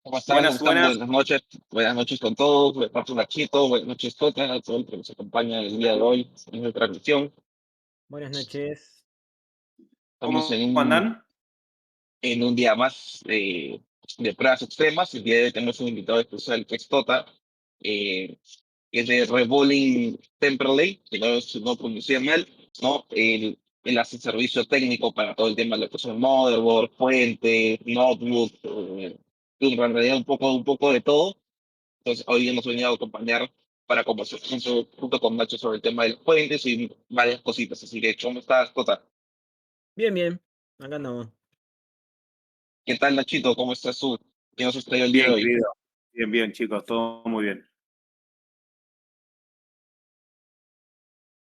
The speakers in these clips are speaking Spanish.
¿Cómo están? ¿Cómo Buenas, están? buenas. Buenas noches. Buenas noches con todos. De parte Nachito. Buenas noches, Tota, a todo el que nos acompaña el día de hoy en nuestra transmisión. Buenas noches. Estamos ¿Cómo andan? en un día más de pruebas extremas. El día de hoy tenemos un invitado especial que es Tota, eh, que es de Revolving Temperley, que no pronuncié mal, ¿no? Él hace servicio técnico para todo el tema de lo que son motherboard, fuente, notebook, en realidad un poco de todo. Entonces, hoy hemos venido a acompañar para conversar junto con Nacho sobre el tema de los puentes y varias cositas. Así que, ¿cómo estás, Tota? Bien, bien. Acá andamos. ¿Qué tal, Nachito? ¿Cómo estás tú? ¿Qué nos has traído el día de Bien, hoy? querido. Bien, bien, chicos, todo muy bien.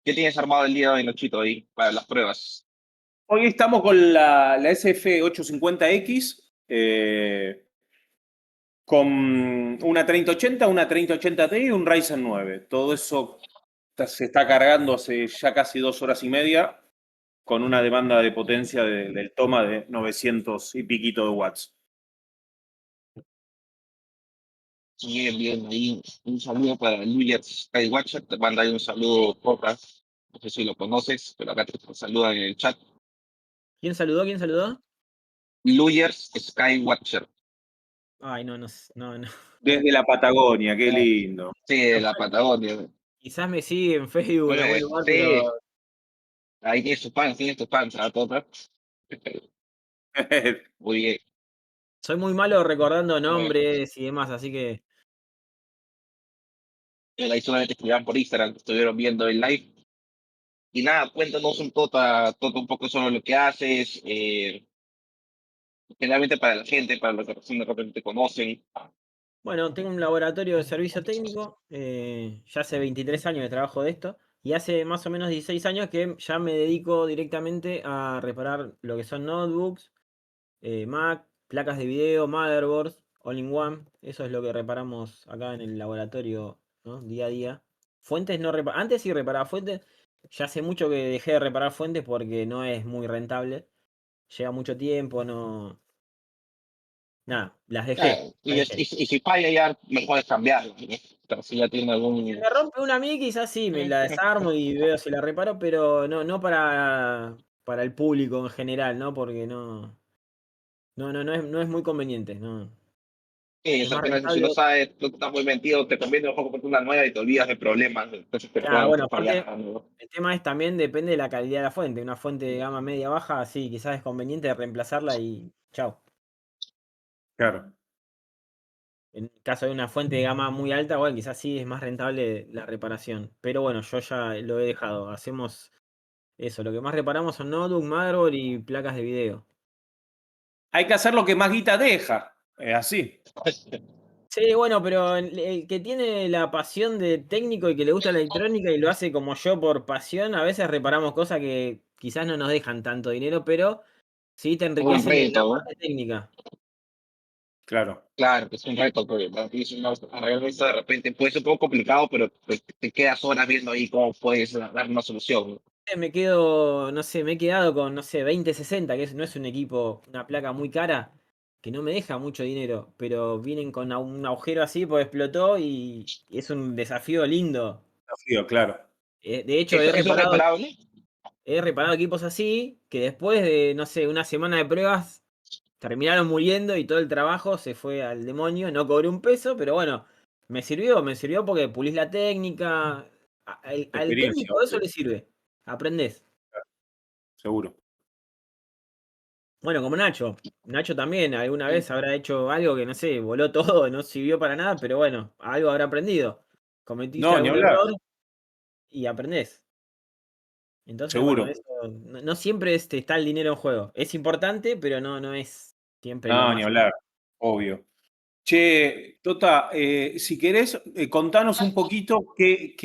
¿Qué tienes armado el día de hoy, Nachito, ahí para las pruebas? Hoy estamos con la SF850X, con una 3080, una 3080 Ti y un Ryzen 9. Todo eso se está cargando hace ya casi 2 horas y media con una demanda de potencia del toma de 900 y piquito de watts. Bien, bien, ahí un saludo para Luyer Skywatcher. Te manda ahí un saludo, Tota. No sé si lo conoces, pero acá te saludan en el chat. ¿Quién saludó? ¿Quién saludó? Luyers Skywatcher. Ay, no, no, no, no. Desde la Patagonia, qué Eh, lindo. sí, de la Patagonia. Quizás me sigue en Facebook en algún lugar, pero Sí, ahí tienes tus fans, ¿ah, Tota? Muy bien. soy muy malo recordando Bueno, nombres y demás, así que. ahí solamente escriban por Instagram, estuvieron viendo el live. Y nada, cuéntanos tota un poco sobre lo que haces, generalmente para la gente, para los que recién de repente te conocen. Bueno, tengo un laboratorio de servicio técnico. Ya hace 23 años que trabajo de esto. Y hace más o menos 16 años que ya me dedico directamente a reparar lo que son notebooks, Mac, placas de video, motherboards, all in one. Eso es lo que reparamos acá en el laboratorio, ¿no? Día a día. Fuentes no repara. Antes sí reparaba fuentes. Ya hace mucho que dejé de reparar fuentes porque no es muy rentable. Lleva mucho tiempo, no. Nada, las dejé. Claro, Las dejé. y si falla ya mejor es cambiarlo, ¿no? Pero si ya tiene Si algún... me rompe una a mí, quizás sí, me la desarmo y veo si la reparo, pero no, no para el público en general, ¿no? Porque no. No es muy conveniente, no. Es al más final si no rentable. sabes, no estás muy metido, te conviene mejor comprarte una nueva y te olvidas de problemas, entonces que Claro, puedan bueno, estar aparte, fallando, ¿no? el tema es también depende de la calidad de la fuente. Una fuente de gama media baja, sí, quizás es conveniente reemplazarla y chao. Claro. En caso de una fuente de gama muy alta, bueno, quizás sí es más rentable la reparación. Pero bueno, yo ya lo he dejado. Hacemos eso. Lo que más reparamos son notebook, motherboard y placas de video. Hay que hacer lo que más guita deja. Es así. Sí, bueno, pero el que tiene la pasión de técnico y que le gusta la electrónica y lo hace como yo por pasión, a veces reparamos cosas que quizás no nos dejan tanto dinero, pero sí te Un enriquecen en la reto, ¿no? parte técnica. Claro. Claro, que es un reto, porque para ti es arreglar esto de repente puede ser un poco complicado, pero pues, te quedas horas viendo ahí cómo puedes dar una solución, ¿no? Me quedo, no sé, me he quedado con, no sé, 2060, no es un equipo, una placa muy cara, que no me deja mucho dinero, pero vienen con un agujero así, pues explotó y es un desafío lindo. Desafío, claro. De hecho, he Eso es reparado reparable? He reparado equipos así que después de, no sé, una semana de pruebas terminaron muriendo y todo el trabajo se fue al demonio. No cobré un peso, pero bueno, me sirvió porque pulís la técnica. Al Experiencia, técnico eso obvio, le sirve. Aprendés. seguro. Bueno, como Nacho. Nacho también alguna vez habrá hecho algo que no sé, voló todo, no sirvió para nada, pero bueno, algo habrá aprendido. Cometiste No, ni algún hablar, error y aprendés. Entonces, bueno, seguro. eso no siempre está el dinero en juego. Es importante, pero no es siempre lo No, ni más. hablar, obvio. Che, Tota, si querés, contanos un poquito qué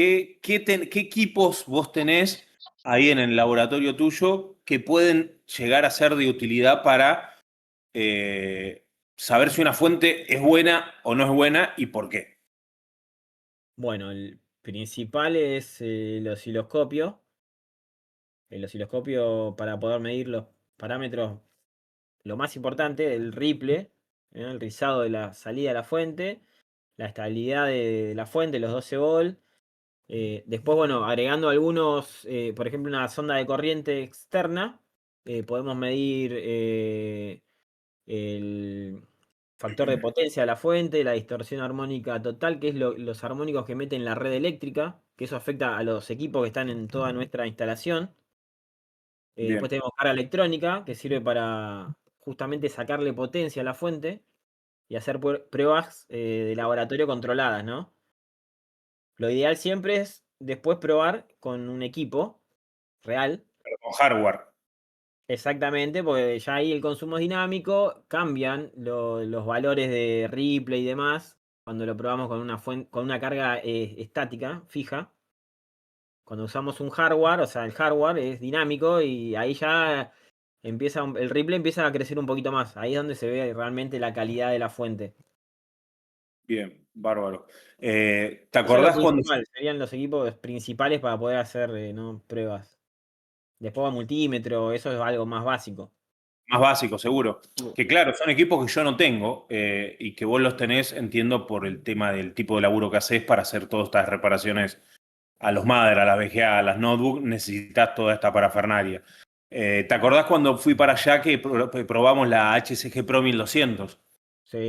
equipos vos tenés ahí en el laboratorio tuyo que pueden llegar a ser de utilidad para saber si una fuente es buena o no es buena y por qué. Bueno, el principal es el osciloscopio. El osciloscopio para poder medir los parámetros, lo más importante, el Ripple. el rizado de la salida de la fuente, la estabilidad de la fuente, los 12 volt. Después, bueno, agregando algunos, por ejemplo, una sonda de corriente externa, podemos medir el factor de potencia de la fuente, la distorsión armónica total, que es los armónicos que mete en la red eléctrica, que eso afecta a los equipos que están en toda nuestra instalación. Después Bien, tenemos carga electrónica, que sirve para justamente sacarle potencia a la fuente y hacer pruebas de laboratorio controladas, ¿no? Lo ideal siempre es después probar con un equipo real. pero con hardware. Exactamente, porque ya ahí el consumo es dinámico, cambian los valores de Ripley y demás cuando lo probamos con una con una carga estática, fija. Cuando usamos un hardware, o sea, el hardware es dinámico y ahí ya empieza, el Ripley empieza a crecer un poquito más. Ahí es donde se ve realmente la calidad de la fuente. Bien, bárbaro. ¿Te Eso es lo acordás cuando principal, serían los equipos principales para poder hacer ¿no? pruebas. Después va multímetro, eso es algo más básico. más básico, seguro? Que claro, son equipos que yo no tengo y que vos los tenés, entiendo, por el tema del tipo de laburo que haces para hacer todas estas reparaciones a los Mother, a las VGA, a las notebook, necesitas toda esta parafernalia. ¿Te acordás cuando fui para allá que probamos la HCG Pro 1200? Que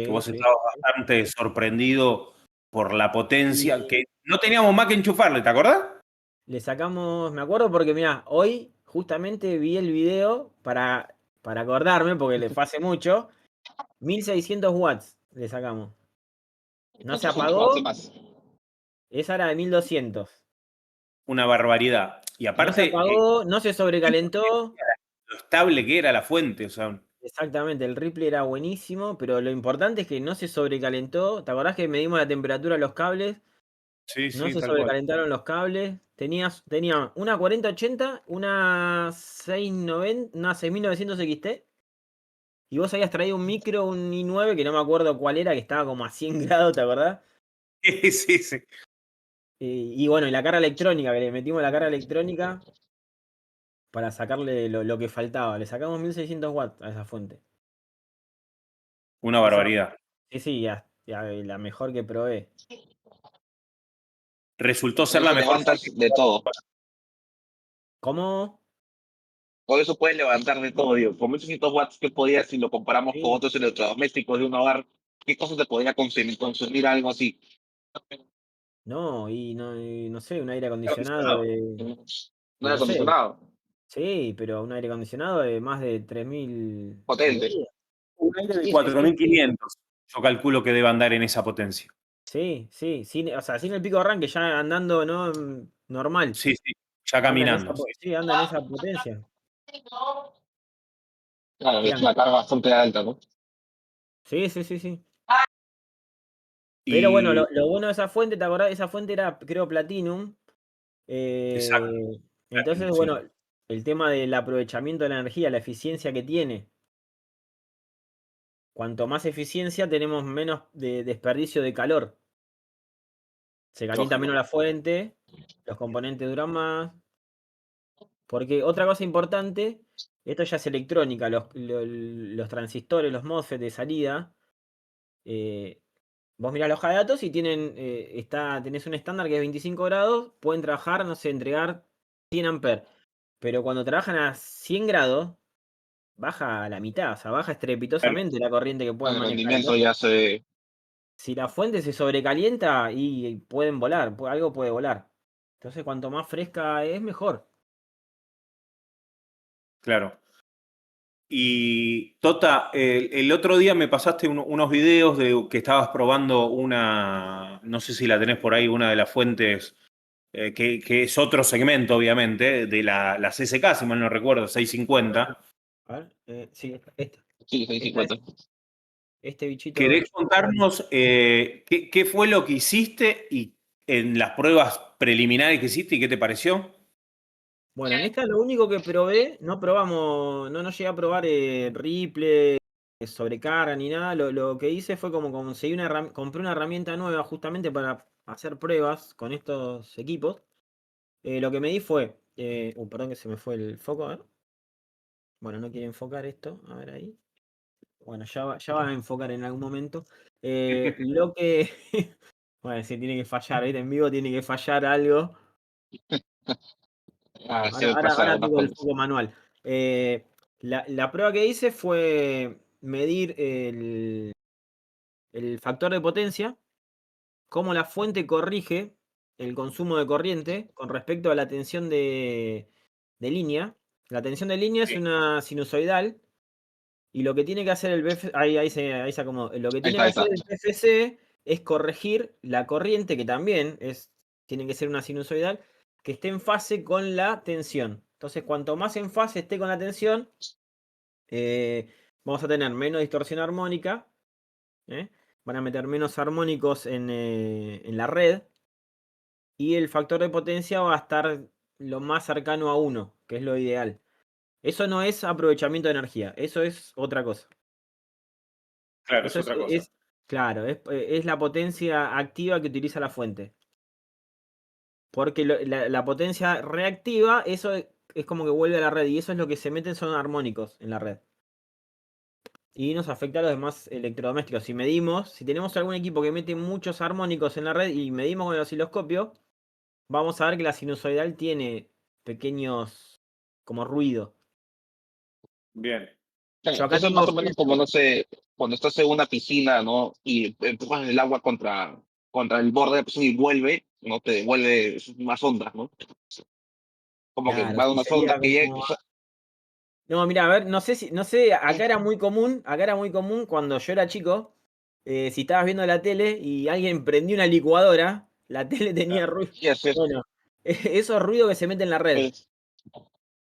Sí, vos sí. estabas bastante sorprendido por la potencia, Y que no teníamos más que enchufarle, ¿te acordás? le sacamos, me acuerdo porque mira, hoy justamente vi el video para acordarme, porque le fue hace mucho, 1600 watts le sacamos. No se 800 watts de apagó, más. esa era de 1200. Una barbaridad. Y No se aparte, apagó, no se sobrecalentó. lo estable que era la fuente, o sea, Exactamente, el Ripley era buenísimo, pero lo importante es que no se sobrecalentó. ¿Te acordás que medimos la temperatura de los cables? sí, No sí, se tal cual. sobrecalentaron los cables. Tenía una 4080, una 690, una 6900 XT. Y vos habías traído un micro, un i9, que no me acuerdo cuál era, que estaba como a 100 grados, ¿te acordás? Sí, sí, sí. Y bueno, y la carga electrónica, que le metimos la carga electrónica para sacarle lo que faltaba. Le sacamos 1600 watts a esa fuente. Una Esa, barbaridad. sí, sí, ya la mejor que probé. Resultó Con ser la eso mejor levantas fuente. de todo. ¿Cómo? Con eso puedes levantar de todo, digo. Con 800 watts, ¿qué podías, si lo comparamos con Sí. otros electrodomésticos de un hogar, qué cosas te podría consumir algo así? No, y no sé, un aire Aire acondicionado acondicionado. de. No Y es no sé, acondicionado, sí, pero un aire acondicionado de más de 3000 potente. calorías. Un aire de Sí, sí, sí. 4500. Yo calculo que debe andar en esa potencia. Sí, sí, o sea, sin el pico de arranque, ya andando, ¿no? Normal. Sí, sí, ya Anda en caminando. Sí. sí, anda en esa potencia. Claro, es Eran, una carga bastante alta, ¿no? sí, sí, sí, sí. Pero bueno, Y lo bueno de esa fuente, ¿te acordás? Esa fuente era, creo, Platinum. exacto, Entonces, sí. bueno, el tema del aprovechamiento de la energía, la eficiencia que tiene. Cuanto más eficiencia, tenemos menos de desperdicio de calor. Se calienta Lógico. menos la fuente, los componentes duran más. Porque otra cosa importante, esto ya es electrónica, los transistores, los MOSFET de salida, eh, vos mirás la hoja de datos y tenés un estándar que es 25 grados, pueden trabajar, no sé, entregar 100 amperes. Pero cuando trabajan a 100 grados, baja a la mitad, o sea, baja estrepitosamente la corriente que pueden El manejar. rendimiento Entonces, ya se... si la fuente se sobrecalienta y pueden volar, algo puede volar. Entonces, cuanto más fresca es, mejor. Claro. Y Tota, el otro día me pasaste unos videos de que estabas probando una, no sé si la tenés por ahí, una de las fuentes, que es otro segmento, obviamente, de la CSK, si mal no recuerdo, 650. A ver, sí, Sí, esta 650. es este bichito. ¿Querés contarnos qué fue lo que hiciste y en las pruebas preliminares que hiciste y qué te pareció? Bueno, en esta lo único que probé, no probamos, no llegué a probar Ripple, sobrecarga ni nada. Lo que hice fue como conseguí compré una herramienta nueva justamente para hacer pruebas con estos equipos. Lo que me di fue, perdón que se me fue el foco, a ver. Bueno, no quiere enfocar esto, a ver ahí. Bueno, ya va a enfocar en algún momento. Lo que. Bueno, si tiene que fallar, ¿viste? En vivo tiene que fallar algo. Se me pasa Ahora algunas tengo el cosas. foco manual. La prueba que hice fue medir el factor de potencia, cómo la fuente corrige el consumo de corriente con respecto a la tensión de línea. La tensión de línea es Sí. una sinusoidal y lo que tiene que hacer el PFC, ahí se acomodó. Lo que Ahí tiene está, que ahí hacer está. el PFC es corregir la corriente, que también tiene que ser una sinusoidal, que esté en fase con la tensión. Entonces, cuanto más en fase esté con la tensión, vamos a tener menos distorsión armónica, ¿eh? Van a meter menos armónicos en la red y el factor de potencia va a estar lo más cercano a 1, que es lo ideal. Eso no es aprovechamiento de energía, eso es otra cosa. Claro, es Eso otra cosa. claro, es la potencia activa que utiliza la fuente. Porque la potencia reactiva, eso es como que vuelve a la red y eso es lo que se meten son armónicos en la red. Y nos afecta a los demás electrodomésticos. Si tenemos algún equipo que mete muchos armónicos en la red y medimos con el osciloscopio, vamos a ver que la sinusoidal tiene pequeños como ruido. Bien. Yo acá Eso es más tengo o menos como, filtro. no sé, cuando estás en una piscina, ¿no? Y empujas el agua contra el borde de la piscina y vuelve, ¿no? Te devuelve más ondas, ¿no? Como que Claro, va de sí, unas ondas sería que llega. como. No, mira, a ver, no sé, acá era muy común cuando yo era chico, si estabas viendo la tele y alguien prendió una licuadora, la tele tenía ruido. Y así es, Bueno, esos ruidos que se meten en la red. pues,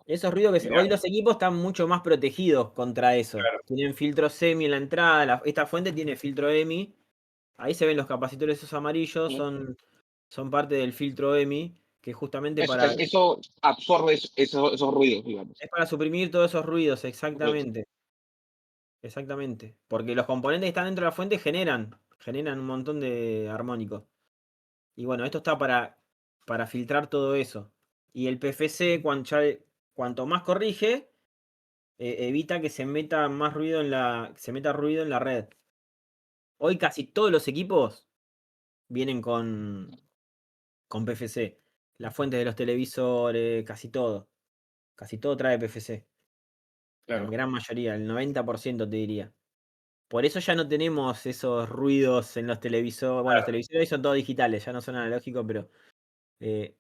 Esos ruidos Mirá, hoy los equipos están mucho más protegidos contra eso. claro. Tienen filtro semi en la entrada, esta fuente tiene filtro EMI. Ahí se ven los capacitores esos amarillos, son parte del filtro EMI, que es justamente eso absorbe esos ruidos, digamos. es para suprimir todos esos ruidos, Correcto. exactamente. Exactamente. Porque los componentes que están dentro de la fuente generan un montón de armónicos. Y bueno, esto está para filtrar todo eso. Y el PFC, cuanto más corrige, evita que se meta más ruido se meta ruido en la red. Hoy casi todos los equipos vienen con PFC. Las fuentes de los televisores, casi todo. Casi todo trae PFC. La Claro. gran mayoría, el 90% te diría. Por eso ya no tenemos esos ruidos en los televisores. Bueno, los Claro, televisores hoy son todos digitales, ya no son analógicos, pero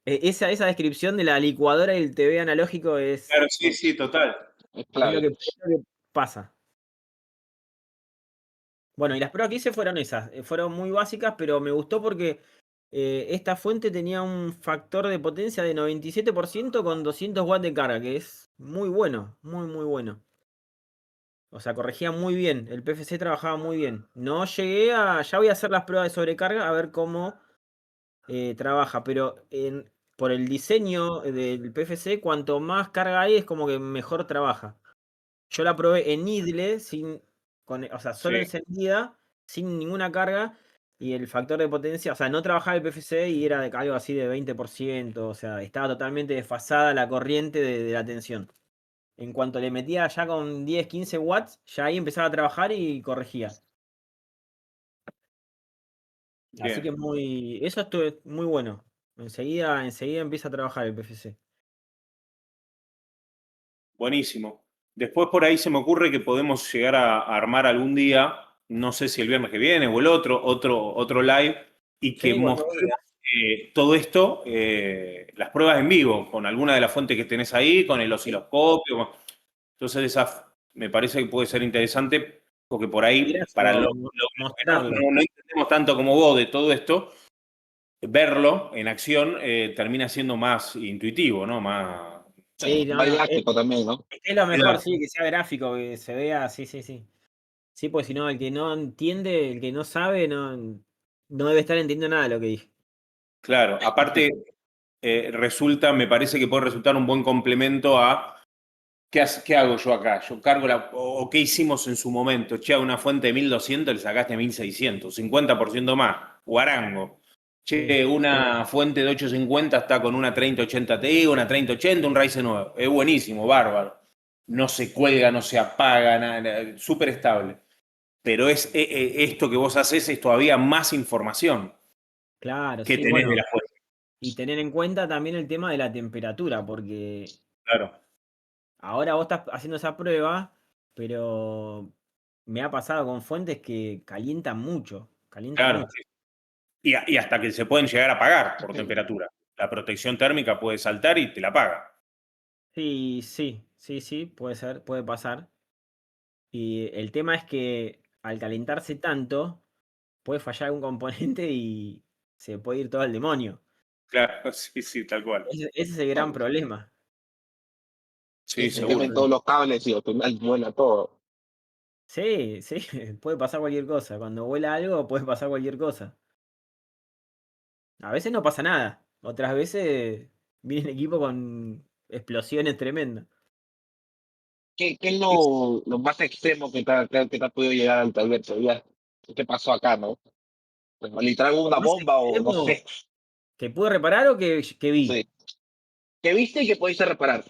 esa descripción de la licuadora y el TV analógico claro, sí, sí, total. Es es clave. lo que pasa. Bueno, y las pruebas que hice fueron esas. Fueron muy básicas, pero me gustó porque esta fuente tenía un factor de potencia de 97% con 200 watts de carga, que es muy bueno, muy, muy bueno. O sea, corregía muy bien. El PFC trabajaba muy bien. No llegué a. Ya voy a hacer las pruebas de sobrecarga a ver cómo trabaja. Pero por el diseño del PFC, cuanto más carga hay, es como que mejor trabaja. Yo la probé en idle, o sea, solo Sí, encendida, sin ninguna carga. Y el factor de potencia, o sea, no trabajaba el PFC y era de algo así de 20%. O sea, estaba totalmente desfasada la corriente de la tensión. En cuanto le metía ya con 10, 15 watts, ya ahí empezaba a trabajar y corregía. Así que bien. eso estuvo muy bueno. Enseguida empieza a trabajar el PFC. Buenísimo. Después por ahí se me ocurre que podemos llegar a armar algún día, no sé si el viernes que viene o el otro live, y que Sí, cuando vos mostremos digas. todo esto, las pruebas en vivo, con alguna de las fuentes que tenés ahí, con el osciloscopio. Entonces, esa me parece que puede ser interesante, porque por Era ahí, para eso, los que mostrarlo. no entendemos tanto como vos de todo esto, verlo en acción termina siendo más intuitivo, ¿no? Más Sí, no, Va no. didáctico también, ¿no? Es lo mejor, didáctico. sí, que sea gráfico, que se vea, sí, sí, sí. Sí, pues si no, el que no entiende, el que no sabe, no debe estar entendiendo nada de lo que dije. Claro, aparte me parece que puede resultar un buen complemento a ¿qué hago yo acá? Yo cargo o qué hicimos en su momento. Che, a una fuente de 1200 le sacaste 1600, 50% más. Guarango. Sí. Che, una fuente de 850 está con una 3080 Ti, una 3080, un Ryzen 9. Es buenísimo, bárbaro. no se cuelga, no se apaga, nada, súper estable. Pero esto que vos haces es todavía más información Claro, que sí, tenés de bueno, la fuente. y tener en cuenta también el tema de la temperatura, porque Claro, ahora vos estás haciendo esa prueba, pero me ha pasado con fuentes que calientan mucho, calientan claro. mucho. Y hasta que se pueden llegar a apagar por temperatura. La protección térmica puede saltar y te la apaga. Sí, sí, sí, sí, puede ser, puede pasar. Y el tema es que al calentarse tanto, puede fallar algún componente y se puede ir todo al demonio. Claro, sí, sí, tal cual. Ese es el gran problema. Sí, Ese es Se el gran seguro. quemen todos problema. los cables y al final vuela todo. Sí, sí, puede pasar cualquier cosa. Cuando vuela algo, puede pasar cualquier cosa. A veces no pasa nada. Otras veces viene el equipo con explosiones tremendas. ¿Qué es lo más extremo que te ha podido llegar al Alberto? Ya, ¿qué pasó acá, no? Pues, literal Lo una más bomba o no extremo sé. que pude reparar o que vi. Sí. ¿Qué viste y qué pudiste reparar?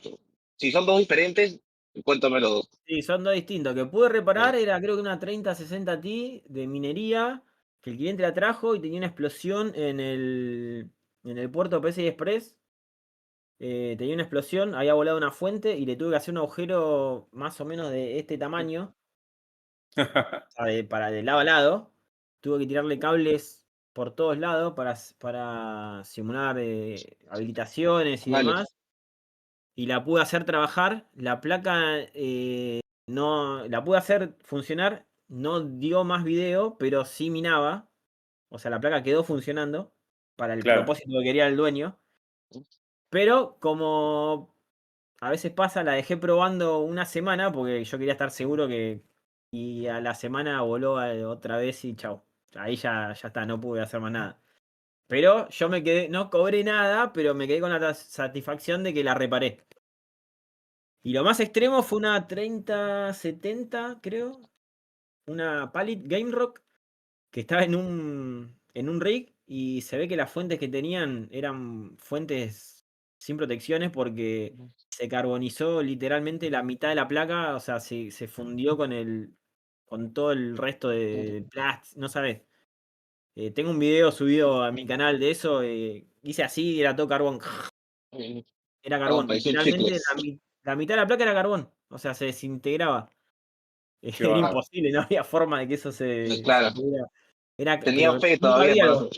Si son dos diferentes, cuéntame los dos. Sí, son dos distintos. Que pude reparar Sí. era creo que una 3060 Ti de minería, que el cliente la trajo y tenía una explosión en el puerto PCI Express. Tenía una explosión, había volado una fuente y le tuve que hacer un agujero más o menos de este tamaño, o sea, para de lado a lado. Tuve que tirarle cables por todos lados para simular habilitaciones y Vale. demás. Y la pude hacer trabajar. La placa no la pude hacer funcionar. No dio más video, pero sí minaba. O sea, la placa quedó funcionando para el Claro. propósito que quería el dueño. Pero como a veces pasa, la dejé probando una semana porque yo quería estar seguro que. Y a la semana voló otra vez y chau. Ahí ya está, no pude hacer más nada. Pero yo me quedé, no cobré nada, pero me quedé con la satisfacción de que la reparé. Y lo más extremo fue una 3070, creo. Una Palit Game Rock que estaba en un rig y se ve que las fuentes que tenían eran fuentes sin protecciones porque se carbonizó literalmente la mitad de la placa, o sea, se fundió con todo el resto de plástico, no sabes. Tengo un video subido a mi canal de eso, hice así y era todo carbón. Era Perdón, carbón, pareció un literalmente chicles. la mitad de la placa era carbón, o sea, se desintegraba. Qué Era bárbaro. imposible, no había forma de que eso se Claro, pudiera. Era, tenía pero fe nunca todavía, vi más. algo.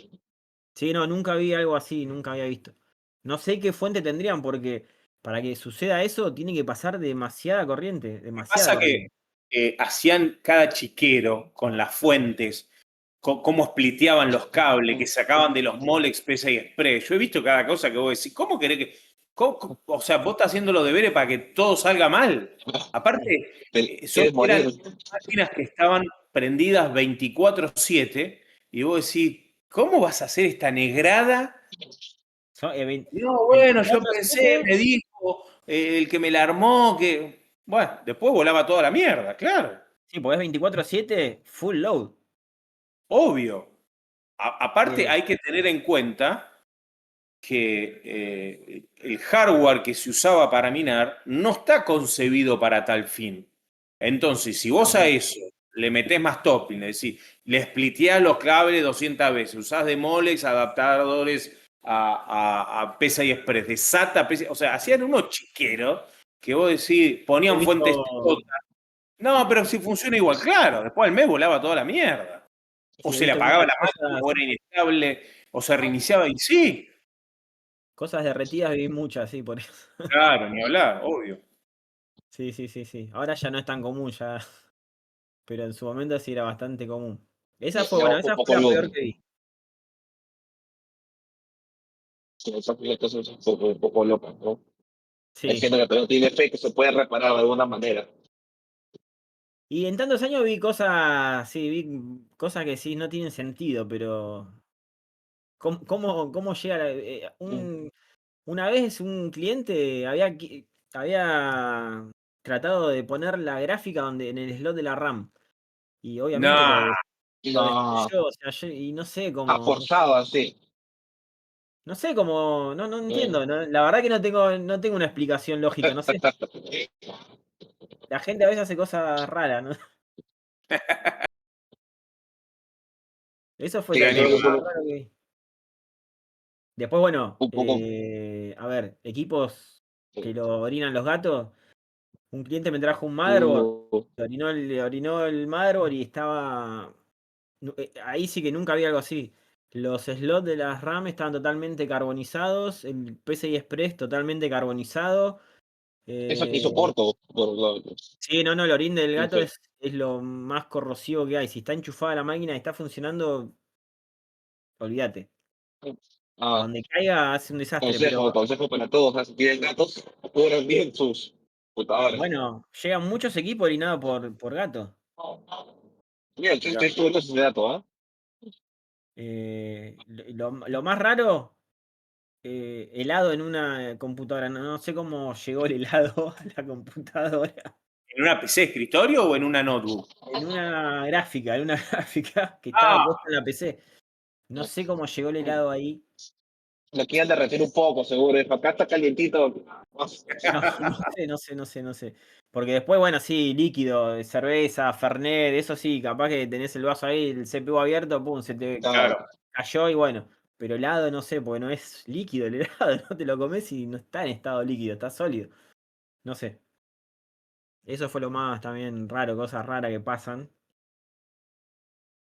Sí, no, nunca vi algo así, nunca había visto. No sé qué fuente tendrían, porque para que suceda eso tiene que pasar demasiada corriente, demasiada Pasa que corriente. hacían cada chiquero con las fuentes, cómo spliteaban los cables, que sacaban de los Molex PCI Express. Yo he visto cada cosa que vos decís, ¿cómo querés que...? O sea, vos estás haciendo los deberes para que todo salga mal. Aparte, Quieres eran morir. máquinas que estaban prendidas 24/7 y vos decís, ¿cómo vas a hacer esta negrada? Son, No, bueno, yo pensé, 24/7, me dijo el que me la armó, que... Bueno, después volaba toda la mierda, claro, sí, porque es 24/7 full load. obvio. Aparte Eh, hay que tener en cuenta que el hardware que se usaba para minar no está concebido para tal fin. Entonces, si vos a eso le metés más topping, es decir, le spliteás los cables 200 veces, usás de Molex, adaptadores a PCI Express, de SATA, o sea, hacían unos chiqueros que vos decís, he ponían fuentes visto, no, pero si funciona igual, claro, después al mes volaba toda la mierda. O sí, he se le visto apagaba muchas la máquina, o cosas, era inestable, o se reiniciaba, y sí, cosas derretidas, vi muchas, sí, por eso. claro, ni hablar, obvio. Sí, sí, sí, sí. Ahora ya no es tan común, ya, pero en su momento sí era bastante común. Esa fue, Ya bueno, un esa poco fue la peor luz. que vi. Esas cosas un poco locas, ¿no? Hay Sí. gente que todavía tiene fe que se puede reparar de alguna manera. Y en tantos años vi cosas, sí, vi cosas que sí no tienen sentido, pero ¿cómo llega una vez un cliente había tratado de poner la gráfica en el slot de la RAM y obviamente No, lo No, destruyó, o sea, y no sé ha cómo, forzado así. no sé cómo, no Eh, entiendo, la verdad que no tengo una explicación lógica, no sé. La gente a veces hace cosas raras, ¿no? Eso fue Sí, Te lo creo animo. que más fue raro que vi. Después, bueno, un poco. a ver, equipos que lo orinan los gatos. Un cliente me trajo un motherboard, uh, le orinó el motherboard y estaba. Ahí sí que nunca había algo así. Los slots de las RAM estaban totalmente carbonizados, el PCI Express totalmente carbonizado. Eso que eh, soporto. sí, no, el orín del No gato sé. es lo más corrosivo que hay. Si está enchufada la máquina y está funcionando, olvídate. A Ah, donde caiga hace un desastre, consejo, pero consejo para todos. ¿No? Si tienen gatos, cubran bien sus computadoras. bueno, llegan muchos equipos orinados por gato. Mira, yo Mirá. estoy estudiando ese dato, ¿ah? Lo más raro, helado en una computadora. No sé cómo llegó el helado a la computadora. ¿En una PC de escritorio o en una notebook? En una gráfica que estaba Ah, puesta en la PC. No sé cómo llegó el helado ahí. Lo quieren derretir un poco, seguro. Acá está calientito. No, no sé. Porque después, bueno, sí, líquido, cerveza, Fernet, eso sí, capaz que tenés el vaso ahí, el CPU abierto, pum, se te Ah, claro. cayó y bueno. Pero helado no sé, porque no es líquido el helado, no te lo comes y no está en estado líquido, está sólido. No sé. Eso fue lo más también raro, cosas raras que pasan,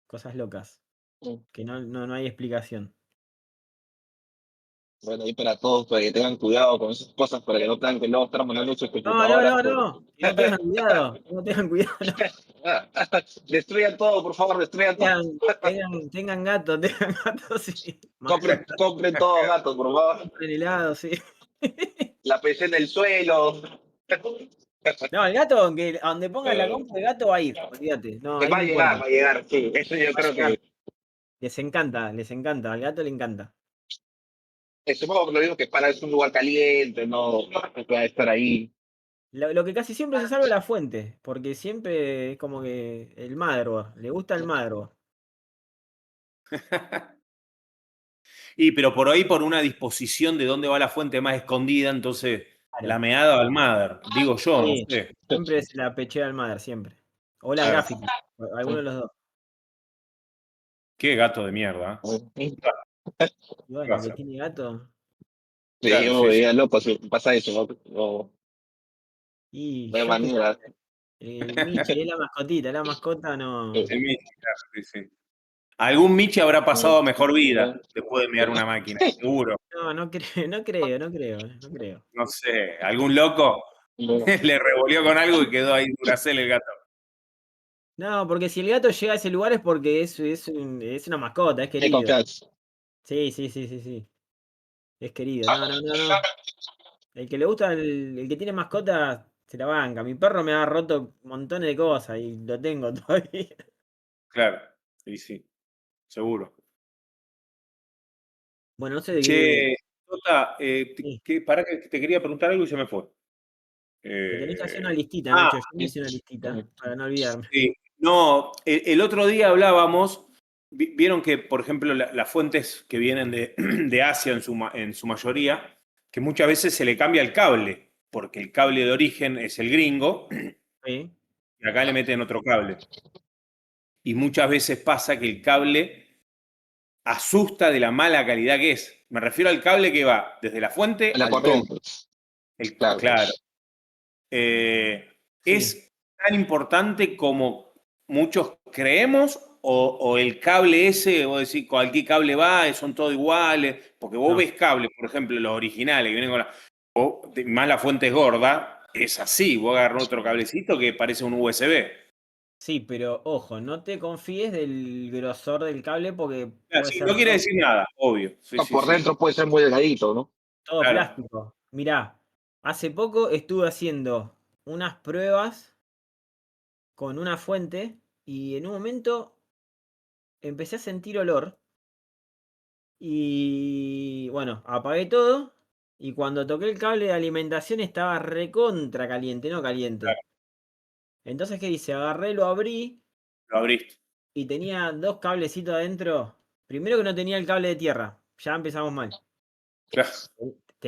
cosas locas, que no hay explicación. bueno, ahí para todos, para que tengan cuidado con esas cosas, para que no tengan que luego estar mandando sus computadoras por... Que no tengan cuidado, que no tengan cuidado, no. Destruyan todo, por favor, destruyan todo. Tengan gato, tengan gato, sí. Compren todos gatos, por favor. Compren helado, sí. La PC en el suelo. No, el gato, aunque a donde pongas la compra, el gato va a ir, olvídate. No, ahí no importa. Va a llegar, sí. Eso yo Va a creo llegar. que... Les encanta, al gato le encanta. Supongo que lo mismo que para es un lugar caliente, no pueda estar ahí. Lo que casi siempre se salva es la fuente, porque siempre es como que el motherboard, le gusta el motherboard. Y pero por ahí por una disposición de dónde va la fuente más escondida, entonces la Claro. meada al mother, digo yo, no Sí, sé. siempre es la pechera al mother, siempre. O la Claro. gráfica, alguno de los dos. Qué gato de mierda. Sí, Y bueno, el que tiene gato. Claro, yo sí, sí. veía loco si pasa eso, Y no hay yo qué sé, manera. el Michi es la mascotita, la mascota no. El Michi, claro, sí, sí. Algún Michi habrá pasado a mejor vida después de mirar una máquina, seguro. No no creo. No sé, algún loco le revolvió con algo y quedó ahí Duracell el gato. No, porque si el gato llega a ese lugar es porque es una mascota, es Hay querido. confianza. Sí. Es querido. No. El que le gusta, el que tiene mascota, se la banca. Mi perro me ha roto montones de cosas y lo tengo todavía. Claro, sí, sí, seguro. Bueno, no sé de qué. Che, Tota, Sí, pará que te quería preguntar algo y se me fue. que tenés que hacer una Eh, listita, ah, Nacho. Yo me hice una listita para no olvidarme. sí. No, el otro día hablábamos, vieron que, por ejemplo, las fuentes que vienen de, de Asia en su mayoría, que muchas veces se le cambia el cable, porque el cable de origen es el gringo Sí, y acá le meten otro cable. Y muchas veces pasa que el cable asusta de la mala calidad que es. Me refiero al cable que va desde la fuente A la al tope. corriente. Claro. Claro. Eh, sí. ¿Es tan importante como muchos creemos? O el cable ese, vos decís, cualquier cable va, son todos iguales? Porque vos No. ves cables, por ejemplo, los originales, que vienen con más la fuente es gorda, es así, vos agarrás otro cablecito que parece un USB. Sí, pero ojo, no te confíes del grosor del cable porque puede Sí, ser no quiere decir nada, obvio. Sí, No, sí, por sí. dentro puede ser muy delgadito, ¿no? todo Claro, plástico. Mirá, hace poco estuve haciendo unas pruebas con una fuente y en un momento empecé a sentir olor y bueno, apagué todo y cuando toqué el cable de alimentación estaba recontra caliente, no caliente. claro, Entonces, ¿qué hice? Agarré, lo abrí lo abriste. y tenía dos cablecitos adentro. Primero que no tenía el cable de tierra, ya empezamos mal. Claro,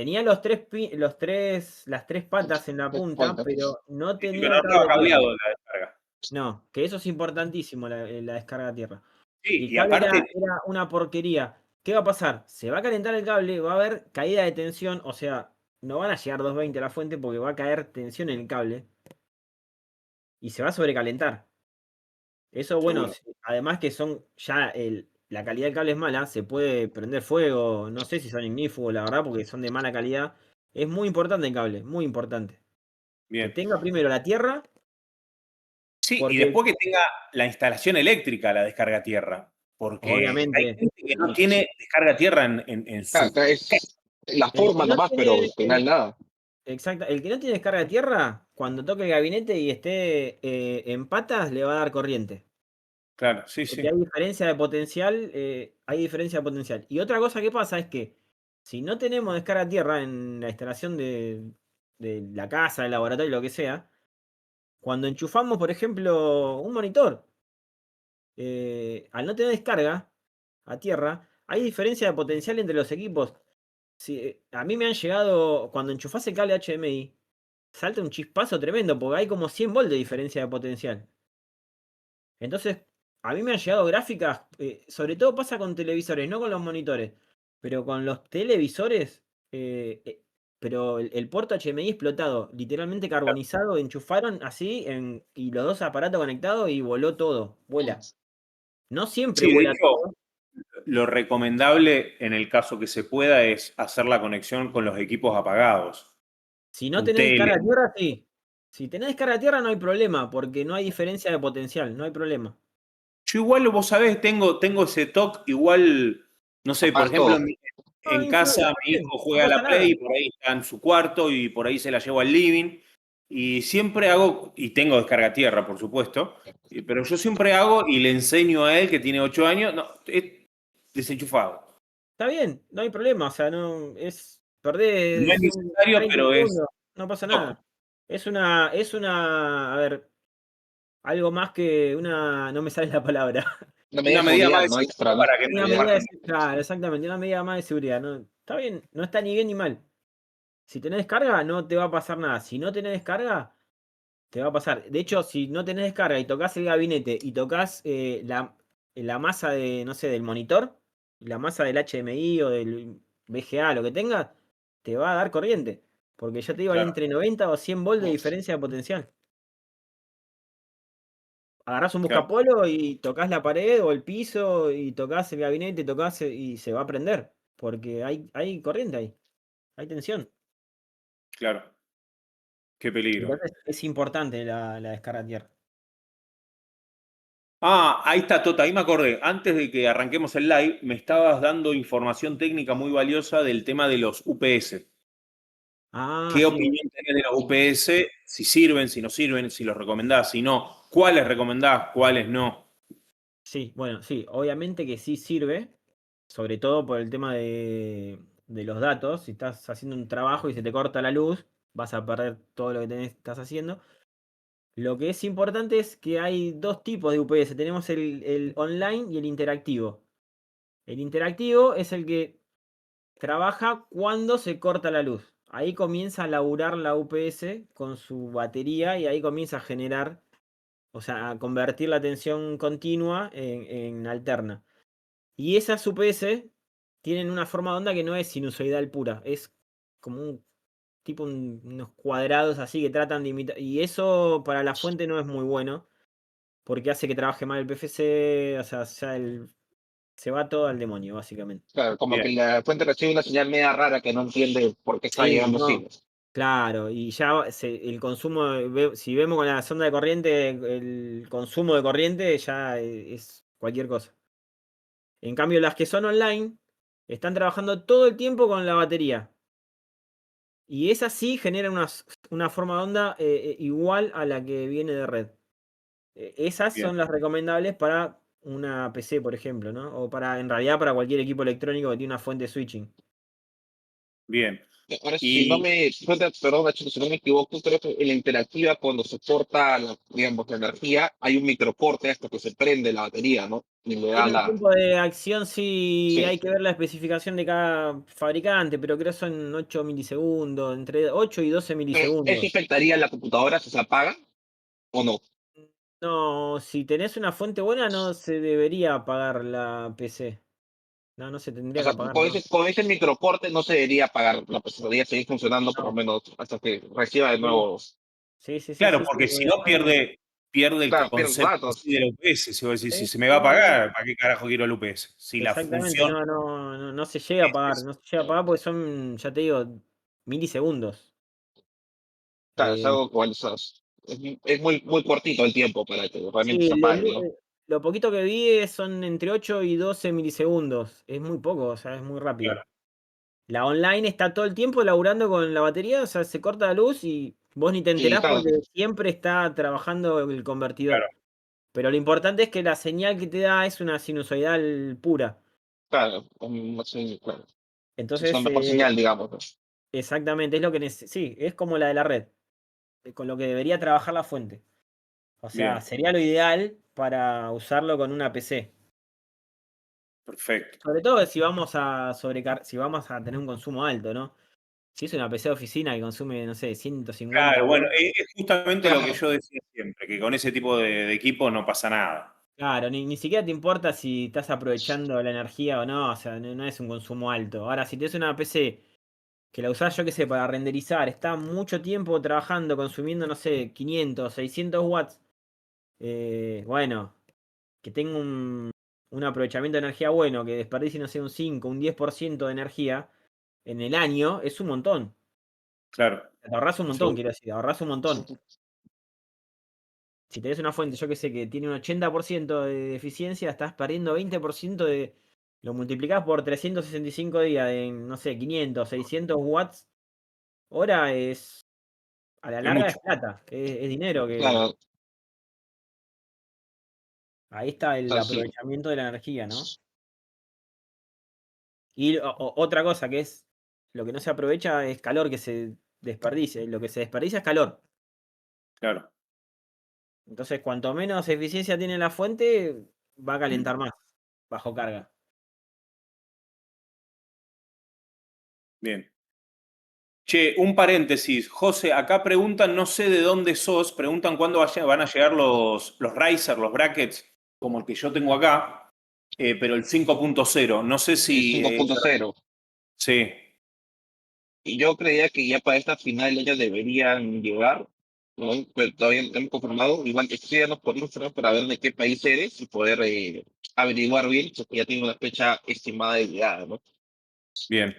tenía las tres patas en la punta, Falta. pero no Sí, tenía pero el no cable estaba a tierra. cableado la descarga. No, que eso es importantísimo, la descarga a tierra. Sí, Y el y cable era aparte, una porquería. ¿Qué va a pasar? Se va a calentar el cable, va a haber caída de tensión, o sea, no van a llegar 220 a la fuente porque va a caer tensión en el cable y se va a sobrecalentar. Eso, bueno, seguro. además que son ya la calidad del cable es mala, se puede prender fuego, no sé si son ignífugos, la verdad, porque son de mala calidad. Es muy importante el cable, muy importante. Que Bien. tenga primero la tierra, Sí, y porque después que tenga la instalación eléctrica, la descarga a tierra. Porque hay obviamente gente que no tiene descarga a tierra en Claro, su acá casa. es la el que forma no nomás, pero al tiene, final nada. exacto, el que no tiene descarga de tierra, cuando toque el gabinete y esté en patas, le va a dar corriente. Claro, sí, Porque sí. hay diferencia de potencial, hay diferencia de potencial. Y otra cosa que pasa es que si no tenemos descarga a tierra en la instalación de la casa, del laboratorio, lo que sea, cuando enchufamos, por ejemplo, un monitor, al no tener descarga a tierra, hay diferencia de potencial entre los equipos. Si, a mí me han llegado, cuando enchufás el cable HDMI, salta un chispazo tremendo, porque hay como 100 volts de diferencia de potencial. Entonces, a mí me han llegado gráficas, sobre todo pasa con televisores, no con los monitores, pero con los televisores, pero el puerto HDMI explotado, literalmente carbonizado, enchufaron así y los dos aparatos conectados y voló todo, vuela. No siempre Sí, de vuela hecho, todo. lo recomendable en el caso que se pueda es hacer la conexión con los equipos apagados. Si no Tu tenés tele. descarga a tierra, sí. Si tenés descarga a tierra no hay problema, porque no hay diferencia de potencial, no hay problema. Yo igual, vos sabés, tengo ese toque, igual, no sé, por Aparte ejemplo, todo. No, en influye, casa está mi bien, hijo no juega a pasa la Play nada. y por ahí está en su cuarto y por ahí se la llevo al living. Y siempre hago, y tengo descarga a tierra, por supuesto, pero yo siempre hago y le enseño a él que tiene 8 años, no, es desenchufado. Está bien, no hay problema, o sea, no es No es perdés un necesario, 30 pero es segundos, no pasa top. nada. A ver, algo más que una, no me sale la palabra. Una medida Una de medida más seguridad, de no seguridad extra, ¿no? para que no Una le medida marquen. claro, exactamente, una medida más de seguridad, ¿no? Está bien, no está ni bien ni mal. Si tenés descarga, no te va a pasar nada. Si no tenés descarga, te va a pasar. De hecho, si no tenés descarga y tocas el gabinete y tocas la masa de, no sé, del monitor, la masa del HDMI o del VGA, lo que tengas, te va a dar corriente. Porque ya te digo, hay Claro, entre 90 o 100 volts de diferencia de potencial. Agarrás un claro, buscapolo y tocas la pared o el piso y tocas el gabinete, tocas y se va a prender. Porque hay corriente ahí, hay tensión. claro. Qué peligro. Entonces es importante la descarga a tierra. Ah, ahí está, Tota, ahí me acordé. Antes de que arranquemos el live, me estabas dando información técnica muy valiosa del tema de los UPS. Ah, ¿Qué sí, opinión tenés de los UPS? Si sirven, si no sirven, si los recomendás, si no. ¿Cuáles recomendás, cuáles no? sí, bueno, sí, obviamente que sí sirve, sobre todo por el tema de los datos. Si estás haciendo un trabajo y se te corta la luz, vas a perder todo lo que estás haciendo. Lo que es importante es que hay dos tipos de UPS. Tenemos el online y el interactivo. El interactivo es el que trabaja cuando se corta la luz. Ahí comienza a laburar la UPS con su batería y ahí comienza a generar, o sea, a convertir la tensión continua en alterna. Y esas UPS tienen una forma de onda que no es sinusoidal pura, es como un tipo unos cuadrados así que tratan de imitar. Y eso para la fuente no es muy bueno, porque hace que trabaje mal el PFC, o sea, se va todo al demonio, básicamente. Claro, como que Bien, la fuente recibe una señal media rara que no entiende por qué está Sí, llegando no. así. Claro, y ya el consumo, si vemos con la sonda de corriente, el consumo de corriente ya es cualquier cosa. En cambio, las que son online están trabajando todo el tiempo con la batería. Y esas sí generan una forma de onda igual a la que viene de red. Esas bien, son las recomendables para una PC, por ejemplo, ¿no? O para, en realidad, para cualquier equipo electrónico que tiene una fuente de switching. bien. Ahora, si no Y me, perdón, Nacho, si no me equivoco, creo que en la interactiva, cuando se corta, digamos, la energía, hay un microcorte hasta que se prende la batería, ¿no? Y le da Tiene un la... tiempo de acción, sí, Sí. hay que ver la especificación de cada fabricante, pero creo que son 8 milisegundos, entre 8 y 12 ¿Eso milisegundos. afectaría la computadora si se apaga o no? No, si tenés una fuente buena no se debería apagar la PC. No, no se O tendría que sea, apagar, no. con ese microcorte no se debería apagar, la PC debería seguir funcionando por lo No. menos hasta que reciba de Sí, nuevo. sí, sí, sí, claro, sí, sí, porque si no pierde el Claro, pierde concepto datos. sí del UPS. Si vos decís, si Sí, se me va a sí, no, no. pagar, ¿para qué carajo quiero el UPS? Si la Exactamente, función no se llega a apagar, es no se llega a apagar porque son, ya te digo, milisegundos. Claro, es Eh, algo cual, es muy, muy cortito el tiempo para que realmente sí, se apague, ¿no? lo poquito que vi son entre 8 y 12 milisegundos. Es muy poco, o sea, es muy rápido. claro, La online está todo el tiempo laburando con la batería, o sea, se corta la luz y vos ni te Y enterás claro, porque siempre está trabajando el claro, convertidor. Pero lo importante es que la señal que te da es una sinusoidal pura. claro, claro, es una Entonces, mejor señal, digamos, ¿no? exactamente, es lo que sí, es como la de la red, con lo que debería trabajar la fuente. O sea, bien, sería lo ideal para usarlo con una PC. perfecto. Sobre todo si vamos a si vamos a tener un consumo alto, ¿no? Si es una PC de oficina que consume, no sé, 150 Claro, bueno, watts. es justamente lo que Claro, yo decía siempre, que con ese tipo de equipo no pasa nada. Claro, ni siquiera te importa si estás aprovechando la energía o no, o sea, no es un consumo alto. Ahora, si tienes una PC que la usás, yo qué sé, para renderizar, está mucho tiempo trabajando, consumiendo, no sé, 500, 600 watts, bueno, que tenga un aprovechamiento de energía bueno, que desperdicie, no sé, un 5, un 10% de energía en el año, es un montón. Claro, Te ahorrás un montón, seguro. quiero decir, ahorrás un montón. Si tenés una fuente, yo que sé, que tiene un 80% de eficiencia, estás perdiendo 20% de... Lo multiplicás por 365 días en, no sé, 500, 600 watts hora es... A la Es larga es mucho. plata, es dinero que... claro, Ahí está el sí, aprovechamiento de la energía, ¿no? Y otra cosa que es... Lo que no se aprovecha es calor que se desperdicia. Y lo que se desperdicia es calor. Claro, Entonces, cuanto menos eficiencia tiene la fuente, va a calentar más, bajo carga. bien. Che, un paréntesis. José, acá preguntan, no sé de dónde sos, preguntan cuándo van a llegar los riser, los brackets, como el que yo tengo acá, pero el 5.0. No sé el si... 5.0. sí, Y yo creía que ya para esta final ya deberían llegar, ¿no? Pero todavía no hemos confirmado. Igual escríbanos por Instagram para ver de qué país eres y poder averiguar bien, porque ya tiene una fecha estimada de llegada, ¿no? bien,